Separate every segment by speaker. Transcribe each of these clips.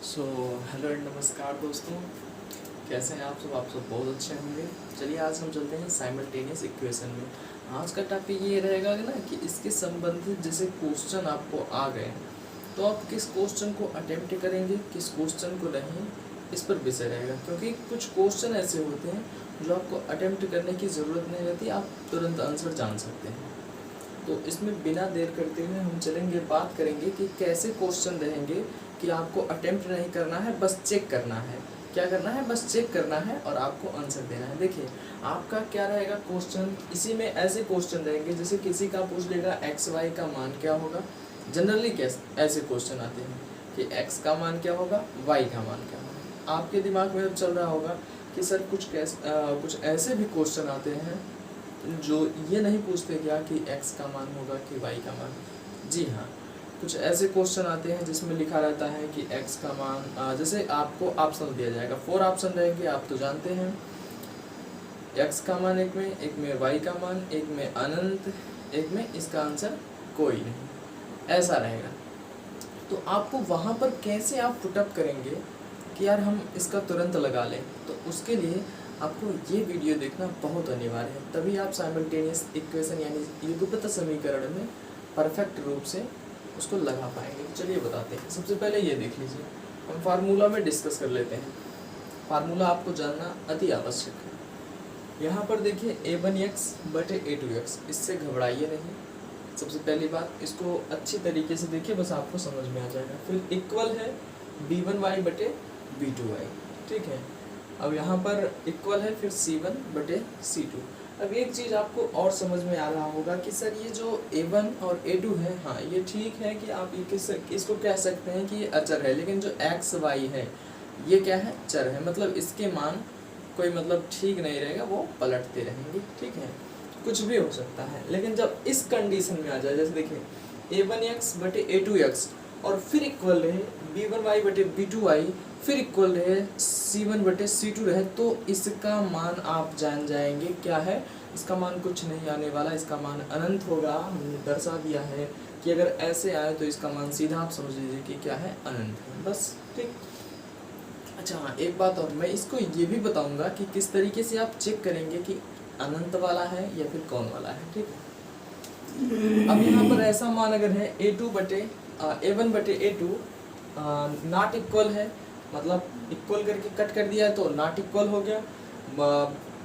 Speaker 1: So hello and नमस्कार दोस्तों, कैसे हैं आप सब बहुत अच्छे होंगे। चलिए आज हम चलते हैं साइमल्टेनियस इक्वेशन में। आज का टॉपिक ये रहेगा ना कि इसके संबंधित जैसे क्वेश्चन आपको आ गए तो आप किस क्वेश्चन को अटेम्प्ट करेंगे, किस क्वेश्चन को नहीं, इस पर विषय रहेगा। क्योंकि कुछ क्वेश्चन ऐसे होते हैं जो आपको अटेम्प्ट करने की ज़रूरत नहीं रहती, आप तुरंत आंसर जान सकते हैं। तो इसमें बिना देर करते हुए हम चलेंगे, बात करेंगे कि कैसे क्वेश्चन रहेंगे कि आपको अटेम्प्ट नहीं करना है, बस चेक करना है। क्या करना है? बस चेक करना है और आपको आंसर देना है। देखिए आपका क्या रहेगा क्वेश्चन, इसी में ऐसे क्वेश्चन रहेंगे जैसे किसी का पूछ लेगा एक्स वाई का मान क्या होगा। जनरली कैसे ऐसे क्वेश्चन आते हैं कि एक्स का मान क्या होगा, वाई का मान क्या होगा। आपके दिमाग में अब चल रहा होगा कि सर कुछ ऐसे भी क्वेश्चन आते हैं जो ये नहीं पूछते क्या कि x का मान होगा कि y का मान। जी हाँ, कुछ ऐसे क्वेश्चन आते हैं जिसमें लिखा रहता है कि x का मान, जैसे आपको ऑप्शन दिया जाएगा, 4 ऑप्शन रहेंगे, आप तो जानते हैं। x का मान एक में y का मान, एक में अनंत, एक में इसका आंसर कोई नहीं, ऐसा रहेगा। तो आपको वहाँ पर कैसे आप पुटअप करेंगे कि यार हम इसका तुरंत लगा लें, तो उसके लिए आपको ये वीडियो देखना बहुत अनिवार्य है। तभी आप साइमल्टेनियस इक्वेशन यानी युगपत समीकरण में परफेक्ट रूप से उसको लगा पाएंगे। चलिए बताते हैं। सबसे पहले ये देख लीजिए, हम फार्मूला में डिस्कस कर लेते हैं। फार्मूला आपको जानना अति आवश्यक है। यहाँ पर देखिए a1x बटे a2x, इससे घबराइए नहीं। सबसे पहली बात, इसको अच्छी तरीके से देखिए, बस आपको समझ में आ जाएगा। फिर इक्वल है b1y बटे b2y, ठीक है। अब यहाँ पर इक्वल है फिर c1 बटे c2। अब एक चीज़ आपको और समझ में आ रहा होगा कि सर ये जो a1 और a2 है, हाँ ये ठीक है कि आप इसको कह सकते हैं कि ये अचर है, लेकिन जो x y है ये क्या है? चर है। मतलब इसके मान कोई मतलब ठीक नहीं रहेगा, वो पलटते रहेंगे, ठीक है। कुछ भी हो सकता है, लेकिन जब इस कंडीशन में आ जाए, जैसे देखिए a1x बटे a2x और फिर इक्वल रहे b1y बटे b2y, फिर इक्वल रहे c1 बटे c2 रहे, तो इसका मान आप जान जाएंगे क्या है। इसका मान कुछ नहीं आने वाला, इसका मान अनंत होगा। हमने दर्शा दिया है कि अगर ऐसे आए तो इसका मान सीधा आप समझ लीजिए कि क्या है, अनंत है, बस, ठीक। अच्छा हाँ, एक बात और, मैं इसको ये भी बताऊंगा कि किस तरीके से आप चेक करेंगे कि अनंत वाला है या फिर कौन वाला है, ठीक है। अब यहाँ पर ऐसा मान अगर है a1 बटे a2 नॉट इक्वल है, मतलब इक्वल करके कट कर दिया है तो नॉट इक्वल हो गया,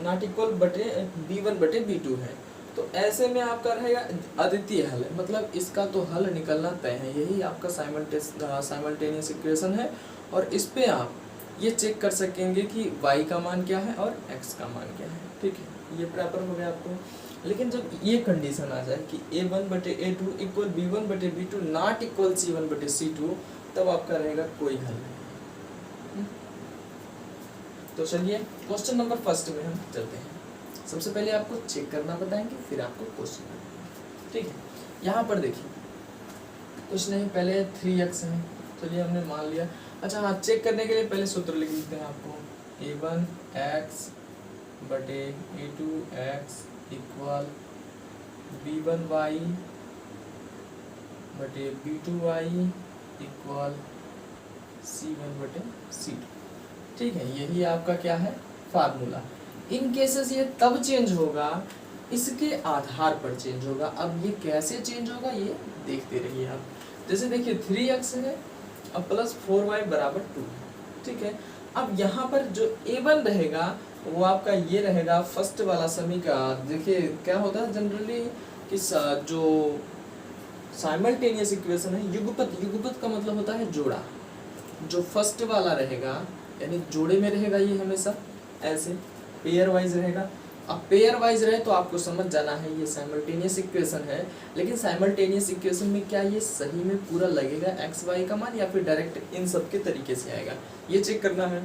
Speaker 1: नॉट इक्वल बटे b1 बटे b2 है, तो ऐसे में आपका रहेगा अद्वितीय हल है, मतलब इसका तो हल निकलना तय है। यही आपका साइमल्टेनियस इक्वेशन है और इस पे आप ये चेक कर सकेंगे कि y का मान क्या है और x का मान क्या है, ठीक है। ये प्रॉपर हो गया आपको। लेकिन जब ये कंडीशन आ जाए कि a1 बटे a2 इक्वल b1 बटे b2 नॉट इक्वल c1 बटे c2, तब आपका रहेगा कोई हल नहीं। तो चलिए क्वेश्चन नंबर फर्स्ट में हम चलते हैं। सबसे पहले आपको चेक करना बताएंगे, फिर आपको क्वेश्चन बताएंगे, ठीक है। यहाँ पर देखिए कुछ नहीं, पहले 3x है, चलिए हमने मान लिया। अच्छा हाँ, चेक करने के लिए पहले सूत्र लिख देते हैं आपको, a1x बटे a2x इक्वल b1y बटे b2y इक्वल c1 बटे c2, ठीक है। यही आपका क्या है, फार्मूला। इन केसेस ये तब चेंज होगा, इसके आधार पर चेंज होगा। अब ये कैसे चेंज होगा ये देखते रहिए आप। जैसे देखिए 3x है अब प्लस 4y बराबर 2, ठीक है। अब यहाँ पर जो a1 रहेगा वो आपका ये रहेगा फर्स्ट वाला समीकरण। देखिए क्या होता है जनरली कि जो साइमल्टेनियस इक्वेशन है, युगपत का मतलब होता है जोड़ा। जो फर्स्ट वाला रहेगा यानी जोड़े में रहेगा, ये हमेशा ऐसे पेयर वाइज रहेगा। अब पेयर वाइज रहे तो आपको समझ जाना है ये साइमल्टेनियस इक्वेशन है। लेकिन साइमल्टेनियस इक्वेशन में क्या ये सही में पूरा लगेगा एक्स वाई का मान, या फिर डायरेक्ट इन सब के तरीके से आएगा, ये चेक करना है।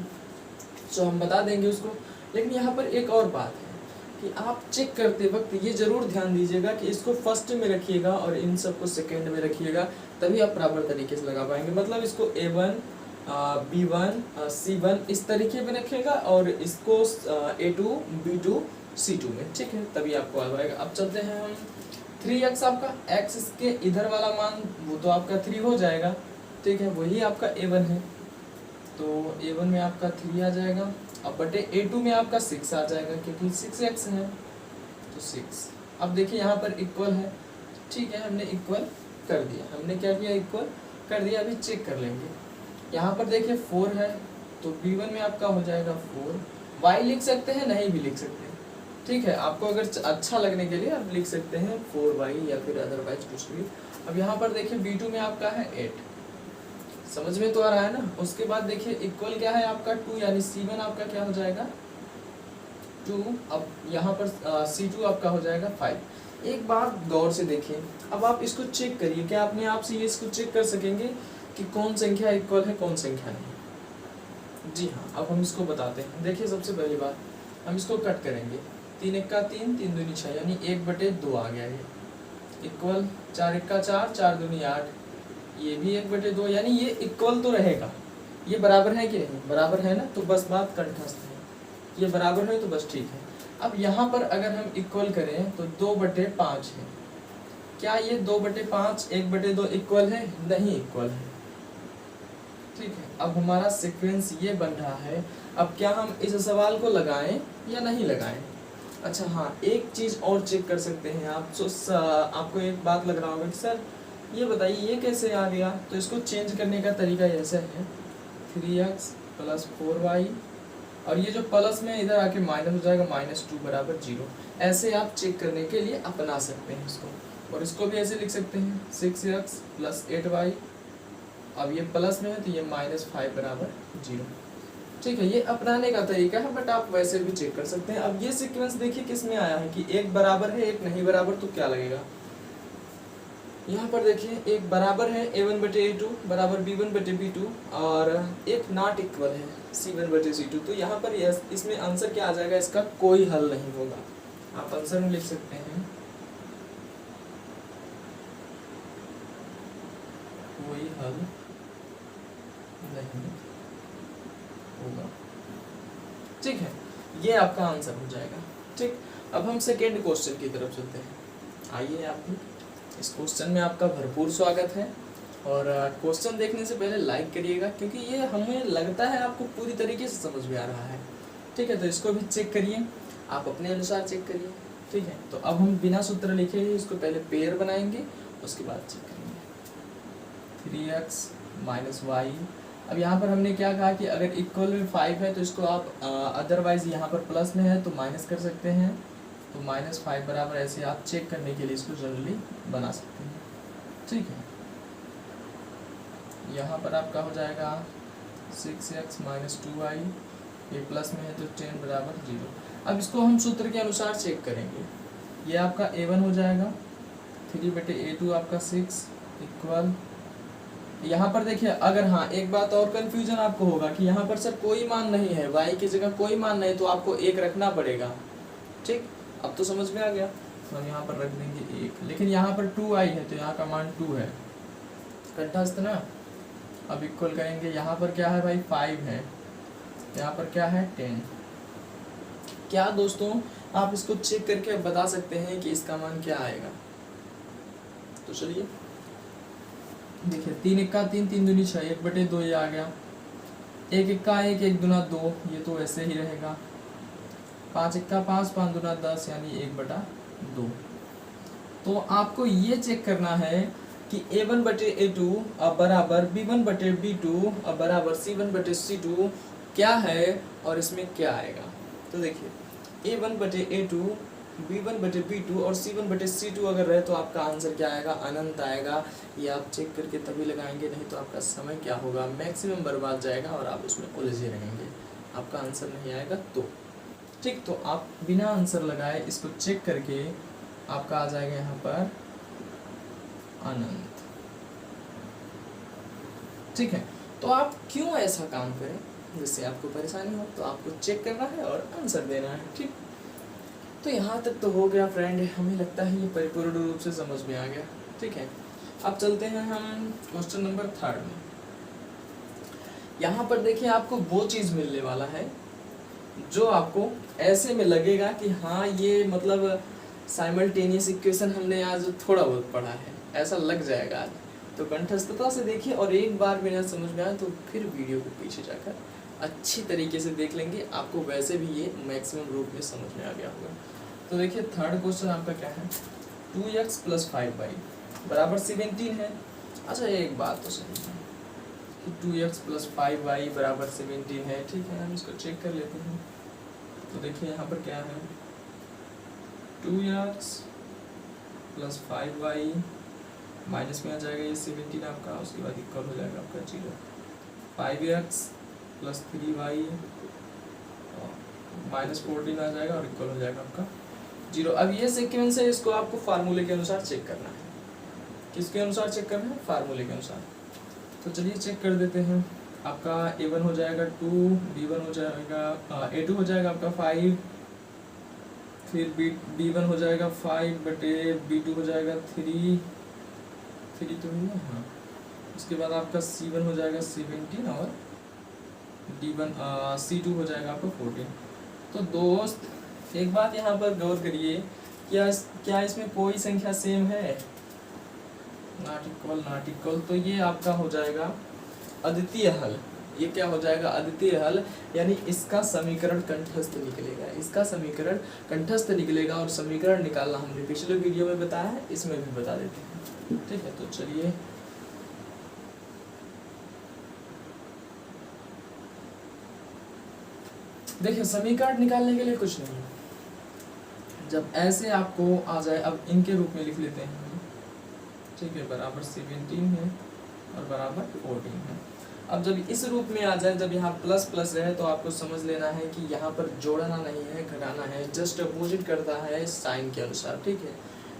Speaker 1: तो हम बता देंगे उसको। लेकिन यहाँ पर एक और बात है कि आप चेक करते वक्त ये जरूर ध्यान दीजिएगा कि इसको फर्स्ट में रखिएगा और इन सबको सेकेंड में रखिएगा, तभी आप प्रॉपर तरीके से लगा पाएंगे। मतलब इसको a1 b1 c1 इस तरीके में रखेगा और इसको a2 b2 c2 में, ठीक है, तभी आपको आ जाएगा। अब चलते हैं हम 3x, आपका x के इधर वाला मान वो तो आपका 3 हो जाएगा, ठीक है, वही आपका a1 है। तो A1 में आपका 3 आ जाएगा, अब बटे A2 में आपका 6 आ जाएगा क्योंकि 6x है तो 6। अब देखिए यहाँ पर इक्वल है, ठीक है, हमने इक्वल कर दिया, हमने क्या किया, इक्वल कर दिया। अभी चेक कर लेंगे, यहाँ पर देखिए 4 है तो B1 में आपका हो जाएगा 4। y लिख सकते हैं, नहीं भी लिख सकते हैं, ठीक है, आपको अगर अच्छा लगने के लिए आप लिख सकते हैं 4y या फिर अदरवाइज कुछ भी। अब यहाँ पर देखिए B2 में आपका है 8, समझ में तो आ रहा है ना। उसके बाद देखिए इक्वल क्या है आपका 2, यानी C1 आपका क्या हो जाएगा 2। अब यहाँ पर C2 आपका हो जाएगा 5। एक बात गौर से देखिए, अब आप इसको चेक करिए, क्या अपने आप से ये इसको चेक कर सकेंगे कि कौन संख्या इक्वल है कौन संख्या नहीं। जी हाँ, अब हम इसको बताते हैं। देखिए सबसे पहली बात, हम इसको कट करेंगे, 3 एक्का 3, 3 दूनी 6, यानी 1/2 आ गया ये, इक्वल 4 एक्का 4, 4 दूनी 8, ये भी 1/2, यानी ये इक्वल तो रहेगा। ये बराबर है कि नहीं, बराबर है ना, तो बस बात कंठस्थ है, ये बराबर है तो बस ठीक है। अब यहाँ पर अगर हम इक्वल करें तो 2/5 है, क्या ये 2/5 1/2 इक्वल है, नहीं इक्वल है, ठीक है। अब हमारा सीक्वेंस ये बन रहा है, अब क्या हम इस सवाल को लगाएं या नहीं लगाएं। अच्छा हाँ, एक चीज और चेक कर सकते हैं आप, आपको एक बात लग रहा होगा कि सर ये बताइए ये कैसे आ गया, तो इसको चेंज करने का तरीका ऐसा है, 3x + 4y, और ये जो प्लस में इधर आके माइनस हो जाएगा, -2 = 0। ऐसे आप चेक करने के लिए अपना सकते हैं इसको, और इसको भी ऐसे लिख सकते हैं 6x + 8y, अब ये प्लस में है तो ये -5 = 0, ठीक है। ये अपनाने का तरीका है, बट आप वैसे भी चेक कर सकते हैं। अब ये सीक्वेंस देखिए किस में आया है कि एक बराबर है एक नहीं बराबर, तो क्या लगेगा, यहाँ पर देखिए एक बराबर है A1/A2 बराबर B1/B2, और एक नॉट इक्वल है C1/C2, तो यहाँ पर इसमें आंसर क्या आ जाएगा, इसका कोई हल नहीं होगा। आप आंसर में लिख सकते हैं कोई हल नहीं होगा, ठीक है, ये आपका आंसर हो जाएगा, ठीक। अब हम सेकेंड क्वेश्चन की तरफ चलते हैं। आइए, आप भी इस क्वेश्चन में आपका भरपूर स्वागत है, और क्वेश्चन देखने से पहले लाइक करिएगा, क्योंकि ये हमें लगता है आपको पूरी तरीके से समझ में आ रहा है, ठीक है। तो इसको भी चेक करिए, आप अपने अनुसार चेक करिए, ठीक है। तो अब हम बिना सूत्र लिखे ही इसको पहले पेयर बनाएंगे, उसके बाद चेक करेंगे। 3x - y, अब यहाँ पर हमने क्या कहा कि अगर इक्वल में 5 है तो इसको आप अदरवाइज यहाँ पर प्लस में है तो माइनस कर सकते हैं, तो -5 बराबर, ऐसे आप चेक करने के लिए इसको जनरली बना सकते हैं, ठीक है। यहाँ पर आपका हो जाएगा 6x - 2y, ये प्लस में है तो 10 = 0। अब इसको हम सूत्र के अनुसार चेक करेंगे, ये आपका A1 हो जाएगा 3/A2 आपका 6 इक्वल, यहाँ पर देखिए अगर हाँ एक बात और कंफ्यूजन आपको होगा कि यहाँ पर सर कोई मान नहीं है, y की जगह कोई मान नहीं, तो आपको 1 रखना पड़ेगा, ठीक। अब तो समझ में आ गया, तो हम यहाँ पर रख देंगे 1, लेकिन यहाँ पर 2i है तो यहाँ का मान 2 है, कंठस्थ ना। अब इक्वल करेंगे, यहाँ पर क्या है भाई 5 है, यहाँ पर क्या है 10। क्या दोस्तों आप इसको चेक करके बता सकते हैं कि इसका मान क्या आएगा, तो चलिए देखिए, 3 एक्का 3, 3 दूनी 6, 1/2 ये आ गया, 1 एक्का 1, 1 दूना 2, ये तो ऐसे ही रहेगा, 5 एक्का 5, 5 दूना 10, यानी 1/2। तो आपको ये चेक करना है कि A1/A2 बराबर B1/B2 बराबर C1/C2 क्या है और इसमें क्या आएगा। तो देखिए A1/A2, B1/B2 और C1/C2 अगर रहे तो आपका आंसर क्या आएगा, अनंत आएगा। ये आप चेक करके तभी लगाएंगे, नहीं तो आपका समय क्या होगा, मैक्सिमम बर्बाद जाएगा और आप उसमें उलझे रहेंगे, आपका आंसर नहीं आएगा। तो ठीक, तो आप बिना आंसर लगाए इसको चेक करके आपका आ जाएगा यहाँ पर अनंत, ठीक है। तो आप क्यों ऐसा काम करें जिससे आपको परेशानी हो, तो आपको चेक करना है और आंसर देना है, ठीक। तो यहाँ तक तो हो गया फ्रेंड, हमें लगता है ये परिपूर्ण रूप से समझ में आ गया, ठीक है। अब चलते हैं हम क्वेश्चन नंबर 3 में। यहाँ पर देखिए आपको वो चीज़ मिलने वाला है जो आपको ऐसे में लगेगा कि हाँ ये मतलब साइमल्टेनियस इक्वेशन हमने आज थोड़ा बहुत पढ़ा है, ऐसा लग जाएगा आज। तो कंठस्थता से देखिए, और एक बार बिना समझ में आए तो फिर वीडियो को पीछे जाकर अच्छी तरीके से देख लेंगे, आपको वैसे भी ये मैक्सिमम रूप में समझ में आ गया होगा। तो देखिए थर्ड क्वेश्चन आपका क्या है, 2x + 5y बराबर 17 है। अच्छा एक बात तो सही है कि 2x + 5y बराबर 17 है, ठीक है, हम इसको चेक कर लेते हैं। तो देखिए यहाँ पर क्या है, 2x + 5y माइनस में आ जाएगा ये 17 आपका, उसके बाद इक्वल हो जाएगा आपका 0। 5x + 3y -14 आ जाएगा और इक्वल हो जाएगा आपका 0। अब ये सीक्वेंस है, इसको आपको फार्मूले के अनुसार चेक करना है। किसके अनुसार चेक करना है, फार्मूले के अनुसार। तो चलिए चेक कर देते हैं। आपका a1 हो जाएगा 2, b1 हो जाएगा a2 हो जाएगा आपका 5, फिर b1 हो जाएगा 5 बटे b2 हो जाएगा 3 तो है ना, हाँ। उसके बाद आपका c1 हो जाएगा 17 और d1 c2 हो जाएगा आपका 14। तो दोस्त एक बात यहाँ पर गौर करिए, क्या इसमें कोई संख्या सेम है, नॉट इक्वल, तो ये आपका हो जाएगा अद्वितीय हल। ये क्या हो जाएगा, अद्वितीय हल, यानी इसका समीकरण कंठस्थ निकलेगा, इसका समीकरण कंठस्थ निकलेगा। और समीकरण निकालना हमने पिछले वीडियो में बताया है, इसमें भी बता देते हैं, ठीक है। तो चलिए देखिए, समीकरण निकालने के लिए कुछ नहीं, जब ऐसे आपको आ जाए, अब इनके रूप में लिख लेते हैं, ठीक है, बराबर 17 है और बराबर 14 है। अब जब इस रूप में आ जाए, जब यहाँ प्लस प्लस रहे, तो आपको समझ लेना है कि यहाँ पर जोड़ना नहीं है, घटाना है, जस्ट अपोजिट करता है साइन के अनुसार, ठीक है।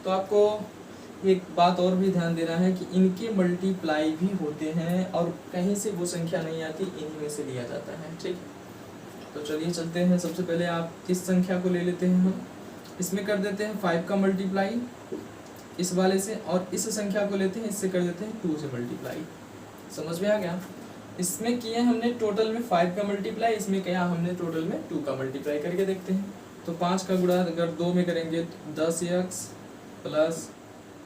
Speaker 1: तो आपको एक बात और भी ध्यान देना है कि इनके मल्टीप्लाई भी होते हैं और कहीं से वो संख्या नहीं आती, इन्हीं में से लिया जाता है, ठीक। तो चलिए चलते हैं। सबसे पहले आप किस संख्या को ले लेते हैं, हम इसमें कर देते हैं 5 का मल्टीप्लाई इस वाले से, और इस संख्या को लेते हैं, इससे कर देते हैं 2 से मल्टीप्लाई। समझ में आ गया। इसमें किया हमने टोटल में 5 का मल्टीप्लाई, इसमें किया हमने टोटल में 2 का मल्टीप्लाई, करके देखते हैं। तो 5 का गुणा अगर 2 में करेंगे तो 10x प्लस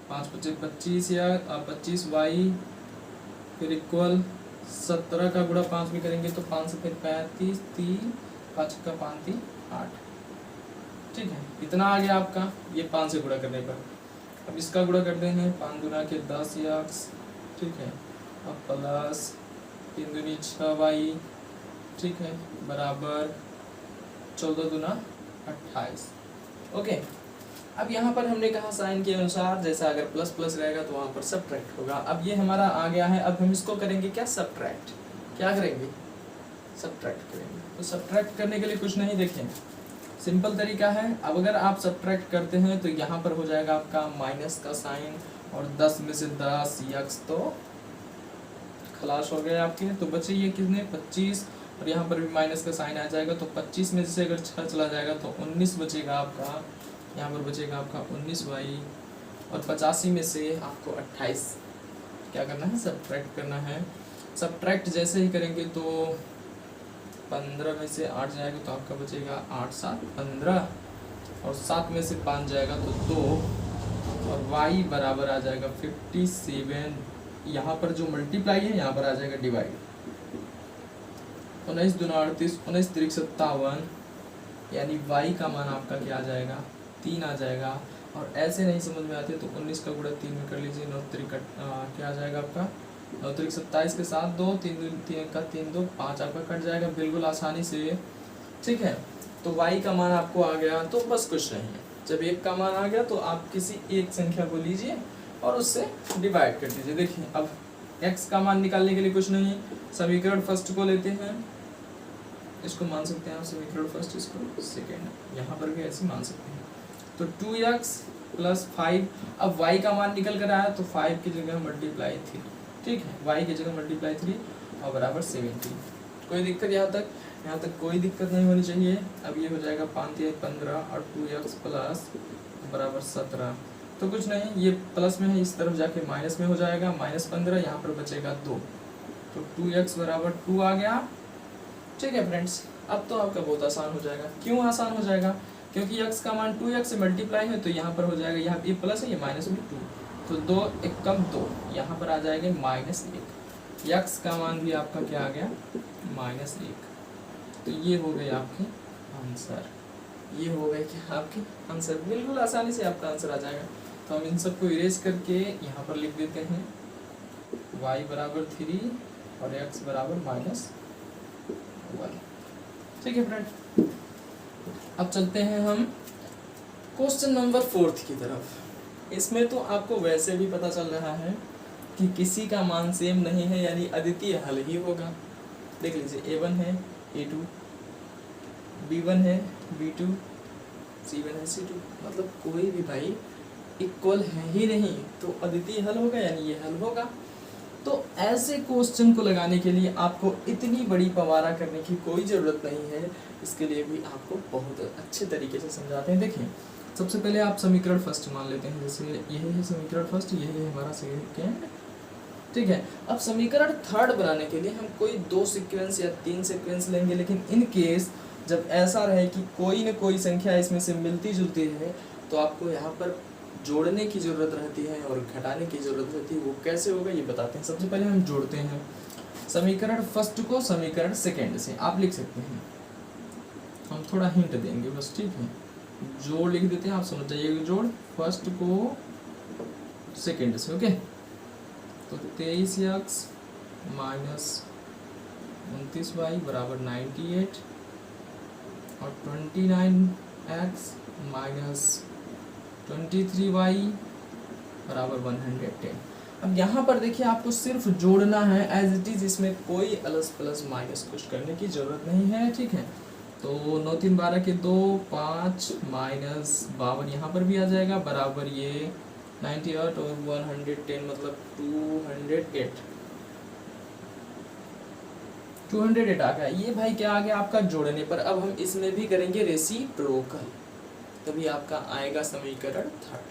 Speaker 1: 5 × 25 या 25y, फिर इक्वल 17 का गुणा 5 में करेंगे तो 5 से फिर 35, 3 5 का 5 3 8, ठीक है। इतना आ गया आपका ये 5 से गुणा करने पर। अब इसका गुणा करते हैं, 5 गुना के 10x, ठीक है, अब प्लस 3 दूनी 6y, ठीक है, बराबर 14 दूना 28। ओके। अब यहाँ पर हमने कहा साइन के अनुसार, जैसा अगर प्लस प्लस रहेगा तो वहाँ पर सब्ट्रैक्ट होगा। अब ये हमारा आ गया है, अब हम इसको करेंगे क्या, सब्ट्रैक्ट। क्या करेंगे, सब्ट्रैक्ट करेंगे। तो सब्ट्रैक्ट करने के लिए कुछ नहीं, देखें सिंपल तरीका है। अब अगर आप सब्ट्रैक्ट करते हैं तो यहाँ पर हो जाएगा आपका माइनस का साइन, और 10 में से 10 x तो खलास हो गए आपके। तो बचे ये कितने, 25, और यहाँ पर भी माइनस का साइन आ जाएगा। तो 25 में से अगर 6 चला जाएगा तो 19 बचेगा आपका, यहाँ पर बचेगा आपका 19y, और 85 में से आपको 28 क्या करना है, सब्ट्रैक्ट करना है। सब्ट्रैक्ट जैसे ही करेंगे तो 15 में से 8 जाएगा तो आपका बचेगा 8 7 15, और 7 में से 5 जाएगा तो 2, और y बराबर आ जाएगा 57। यहाँ पर जो मल्टीप्लाई है यहाँ पर आ जाएगा डिवाइड। 19 दूना 38, 19 त्रिक 57, यानी y का मान आपका क्या आ जाएगा, 3 आ जाएगा। और ऐसे नहीं समझ में आते तो 19 का गुणा 3 में कर लीजिए, 9 त्रिक क्या आ जाएगा आपका, 9 त्रिक 27 के साथ 2, 3 का 3 2 5 आपका कट जाएगा बिल्कुल आसानी से, ठीक है। तो y का मान आपको आ गया। तो बस कुछ नहीं है, जब एक का मान आ गया तो आप किसी एक संख्या को लीजिए और उससे डिवाइड कर दीजिए। देखिए अब x का मान निकालने के लिए कुछ नहीं, समीकरण फर्स्ट को लेते हैं, इसको मान सकते हैं आप समीकरण फर्स्ट, इसको सेकेंड, यहाँ पर भी ऐसे मान सकते हैं। तो 2x + 5, अब y का मान निकल कर आया तो 5 की जगह मल्टीप्लाई 3, ठीक है, y की जगह मल्टीप्लाई 3 और बराबर 17। कोई दिक्कत यहाँ तक कोई दिक्कत नहीं होनी चाहिए। अब ये हो जाएगा 5 × 15 और 2x प्लस बराबर 17। तो कुछ नहीं, ये प्लस में है, इस तरफ जाके माइनस में हो जाएगा, -15, यहाँ पर बचेगा 2, तो 2x बराबर 2 आ गया, ठीक है फ्रेंड्स। अब तो आपका बहुत आसान हो जाएगा। क्यों आसान हो जाएगा, क्योंकि x का मान 2x से मल्टीप्लाई है, तो यहाँ पर हो जाएगा, यहाँ ये प्लस है ये माइनस में 2, तो 2 एक कम 2, यहाँ पर आ जाएगा -1। यक्स का मान भी आपका क्या आ गया, -1। तो ये हो गए आपके आंसर, ये हो गए क्या आपके आंसर। बिल्कुल आसानी से आपका आंसर आ जाएगा। तो हम इन सबको इरेज करके यहाँ पर लिख देते हैं y बराबर 3 और x बराबर -1। ठीक है फ्रेंड, अब चलते हैं हम क्वेश्चन नंबर 4 की तरफ। इसमें तो आपको वैसे भी पता चल रहा है कि किसी का मान सेम नहीं है, यानी अद्वितीय हल ही होगा। देख लीजिए a1 है a2, b1 है b2, c1 है c2, मतलब कोई भी भाई इक्वल है ही नहीं, तो अद्वितीय हल होगा यानी ये हल होगा। तो ऐसे क्वेश्चन को लगाने के लिए आपको इतनी बड़ी पवारा करने की कोई ज़रूरत नहीं है, इसके लिए भी आपको बहुत अच्छे तरीके से समझाते हैं। देखिए, सबसे पहले आप समीकरण फर्स्ट मान लेते हैं, जैसे यही है समीकरण फर्स्ट, यही है हमारा सेकंड। ठीक है, अब समीकरण थर्ड बनाने के लिए हम कोई 2 सीक्वेंस या 3 सीक्वेंस लेंगे, लेकिन इन केस जब ऐसा रहे कि कोई न कोई संख्या इसमें से मिलती जुलती है, तो आपको यहाँ पर जोड़ने की ज़रूरत रहती है और घटाने की ज़रूरत रहती है। वो कैसे होगा ये बताते हैं। सबसे पहले हम जोड़ते हैं समीकरण फर्स्ट को समीकरण सेकंड से। आप लिख सकते हैं, हम थोड़ा हिंट देंगे बस, ठीक है। जोड़ लिख देते हैं, आप समझ जाइएगा। जोड़ फर्स्ट को सेकंड से, ओके। तो 23x - 29y बराबर 98 और 29x - 23y बराबर 110। अब यहाँ पर देखिए, आपको सिर्फ जोड़ना है एज इट इज, इसमें कोई प्लस प्लस माइनस कुछ करने की जरूरत नहीं है, ठीक है। तो 9 3 12 के 2, 5 -52 यहाँ पर भी आ जाएगा, बराबर ये 98 और 110 मतलब 208 आ गया। ये भाई क्या आ गया आपका जोड़ने पर। अब हम इसमें भी करेंगे रेसिप्रोकल, तभी आपका आएगा समीकरण थर्ड।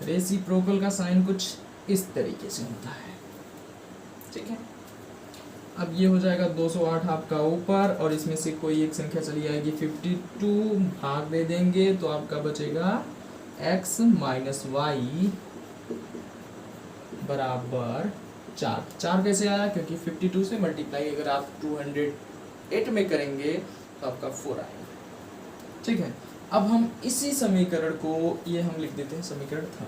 Speaker 1: रेसिप्रोकल का साइन कुछ इस तरीके से होता है, ठीक है। अब ये हो जाएगा 208 आपका ऊपर, और इसमें से कोई एक संख्या चली आएगी 52, भाग दे देंगे तो आपका बचेगा x - y बराबर 4 कैसे आया, क्योंकि 52 से मल्टीप्लाई अगर आप 208 में करेंगे तो आपका 4 आएगा, ठीक है। अब हम इसी समीकरण को ये हम लिख देते हैं समीकरण थर्ड,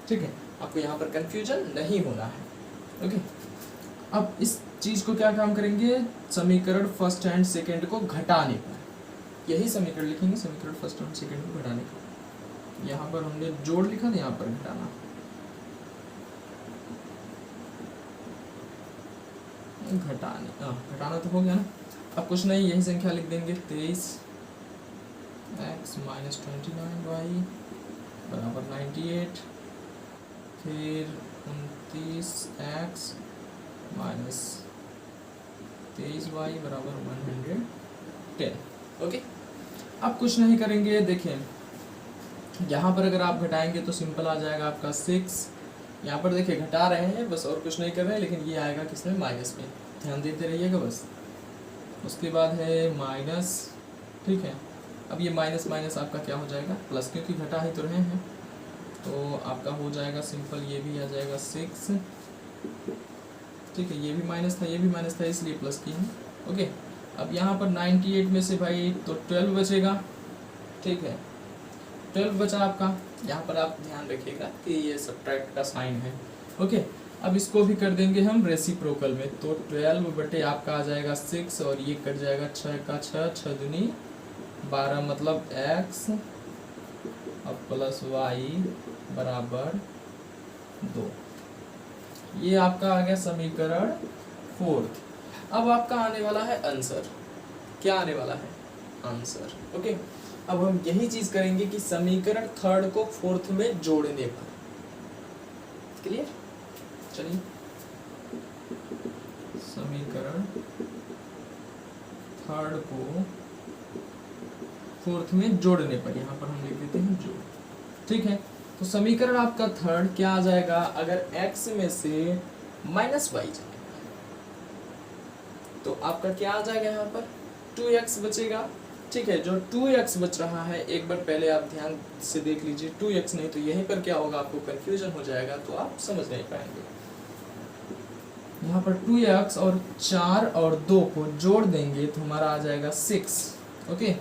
Speaker 1: ठीक है। आपको यहाँ पर कंफ्यूजन नहीं होना है, ओके। अब इस चीज को क्या काम करेंगे, समीकरण फर्स्ट एंड सेकंड को घटाने पर, यही समीकरण लिखेंगे समीकरण फर्स्ट एंड सेकंड को घटाने का। यहाँ पर हमने जोड़ लिखा था, यहाँ पर घटाना, घटाना तो हो गया ना। अब कुछ नहीं, यही संख्या लिख देंगे 23x - 29y बराबर 98, फिर 29x - 23y बराबर 110, ओके। अब कुछ नहीं करेंगे, देखें यहाँ पर अगर आप घटाएंगे तो सिंपल आ जाएगा आपका 6। यहाँ पर देखिए घटा रहे हैं बस, और कुछ नहीं कर रहे हैं, लेकिन ये आएगा किसमें, माइनस में, ध्यान देते रहिएगा बस। उसके बाद है माइनस, ठीक है। अब ये माइनस माइनस आपका क्या हो जाएगा, प्लस, क्योंकि घटा ही तो रहे हैं, तो आपका हो जाएगा सिंपल, ये भी आ जाएगा 6, ठीक है। ये भी माइनस था, ये भी माइनस था, इसलिए प्लस की है, ओके। अब यहाँ पर 98 में से भाई तो 12 बचेगा, ठीक है। 12 बचा आपका, यहाँ पर आप ध्यान रखिएगा कि ये सब्ट्रैक्ट का साइन है, ओके। अब इसको भी कर देंगे हम रेसिप्रोकल में, तो 12 बटे आपका आ जाएगा 6, और ये कट जाएगा 6 का 6, 6 दूनी 12, मतलब x अब प्लस y बराबर 2। ये आपका आ गया समीकरण फोर्थ। अब आपका आने वाला है आंसर। क्या आने वाला है, आंसर, ओके। अब हम यही चीज करेंगे कि समीकरण थर्ड को फोर्थ में जोड़ने पर, क्लियर। चलिए, समीकरण थर्ड को फोर्थ में जोड़ने पर, यहाँ पर हम लिख देते हैं जोड़, ठीक है। तो समीकरण आपका थर्ड क्या आ जाएगा, अगर x में से माइनस वाई जाएगा तो आपका क्या आ जाएगा, यहाँ पर 2x बचेगा, ठीक है। जो 2x बच रहा है, एक बार पहले आप ध्यान से देख लीजिए, 2x नहीं तो यहीं पर क्या होगा, आपको कंफ्यूजन हो जाएगा, तो आप समझ नहीं पाएंगे। यहाँ पर 2x और 4 और 2 को जोड़ देंगे तो हमारा आ जाएगा 6। ओके,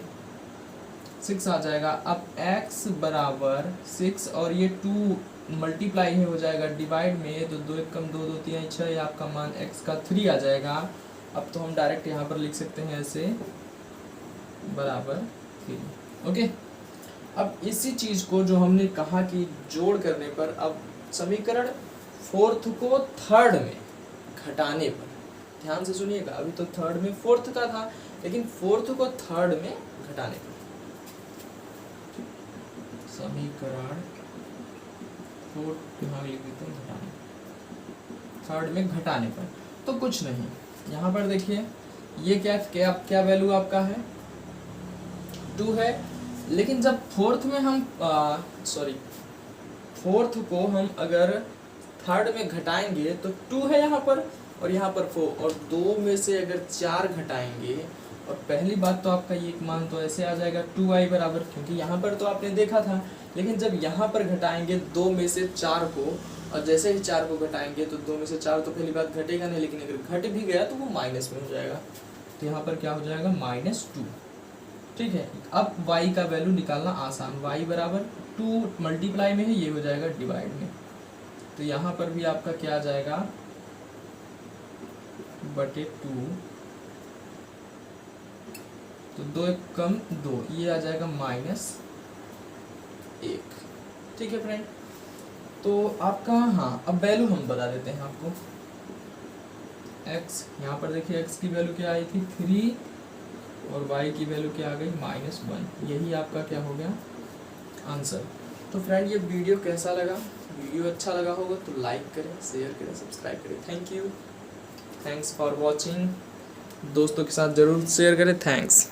Speaker 1: 6 आ जाएगा। अब x बराबर 6 और ये 2 मल्टीप्लाई है हो जाएगा डिवाइड में, तो 2 1 कम 2 2 3 6, ये आपका मान x का 3 आ जाएगा। अब तो हम डायरेक्ट यहाँ पर लिख सकते हैं ऐसे बराबर 3। ओके, अब इसी चीज को जो हमने कहा कि जोड़ करने पर, अब समीकरण 4th को 3rd में घटाने पर, ध्यान से सुनिएगा, अभी तो 3rd में 4th का था, लेकिन 4th को 3rd में घटाने पर, समीकरण 4th यहाँ लिख देते हैं घटाने, 3rd में घटाने पर, तो कुछ नहीं। यहाँ पर देखिए ये क्या वैल्यू आपका है, 2 है, लेकिन जब 4th में हम 4th को हम अगर 3rd में घटाएंगे तो 2 है यहाँ पर, और यहाँ पर 4, और 2 में से अगर 4 घटाएंगे, और पहली बात तो आपका ये मान तो ऐसे आ जाएगा 2i बराबर, क्योंकि यहाँ पर तो आपने देखा था, लेकिन जब यहाँ पर घटाएंगे 2 में से 4 को, और जैसे ही 4 को घटाएंगे तो 2 में से 4 तो पहली बात घटेगा नहीं, लेकिन अगर घट भी गया तो वो माइनस में हो जाएगा, तो यहाँ पर क्या हो जाएगा -2। ठीक है, अब y का वैल्यू निकालना आसान, y बराबर 2 मल्टीप्लाई में है, ये हो जाएगा डिवाइड में, तो यहाँ पर भी आपका क्या आ जाएगा बटे 2, तो 2 1 कम 2, ये आ जाएगा -1। ठीक है फ्रेंड, तो आपका हाँ, अब वैल्यू हम बता देते हैं आपको। x यहाँ पर देखिए x की वैल्यू क्या आई थी 3, और y की वैल्यू क्या आ गई -1, यही आपका क्या हो गया आंसर। तो फ्रेंड ये वीडियो कैसा लगा, वीडियो अच्छा लगा होगा तो लाइक करें, शेयर करें, सब्सक्राइब करें। Thank you, thanks for watching. दोस्तों के साथ ज़रूर शेयर करें। थैंक्स।